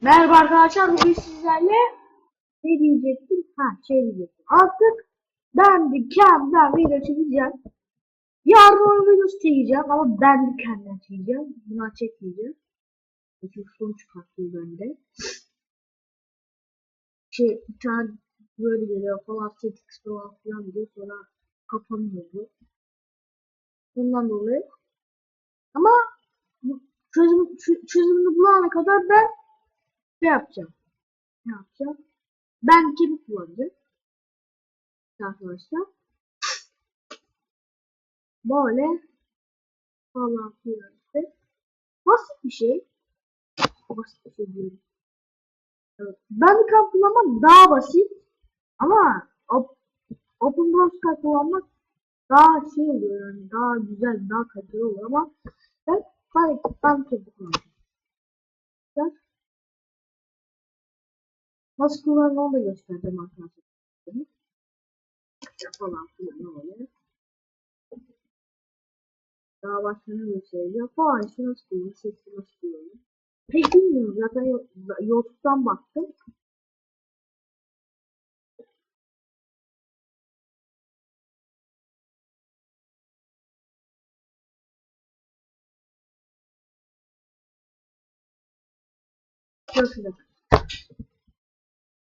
Merhaba arkadaşlar, bugün sizlerle ne diyecektim? Şey diyecektim. Artık ben de kendimden video çekeceğim. Yarın oyun videosu çekeceğim ama ben de kendimden çekeceğim. Buna çekmeyeceğim. Çünkü sonuç farklı bende. Bir tane böyle geliyor falan, settings falan filan diyor. Sonra kapanıyor bu. Bundan dolayı. Ama çözümünü bulana kadar ben şey yapacağım. Ne yapacağım? Ben kimi kullanacağım arkadaşlar. Böyle falan filan işte. Basit bir şey. Basit bir şey diyorum. Evet. Bandicam kullanmak daha basit. Ama Open Browser kullanmak daha şey oluyor yani. Daha güzel, daha kaliteli oluyor ama ben Bandicam kullanıyorum. Nasıl kullanıldığını da göstereceğim arkadaşlar. Falan filan öyle. Daha başka ne göstereceğim falan. İşte nasıl kullanılır, sesi nasıl kullanılır. Pek bilmiyorum. Zaten YouTube'dan baktım. Şöyle.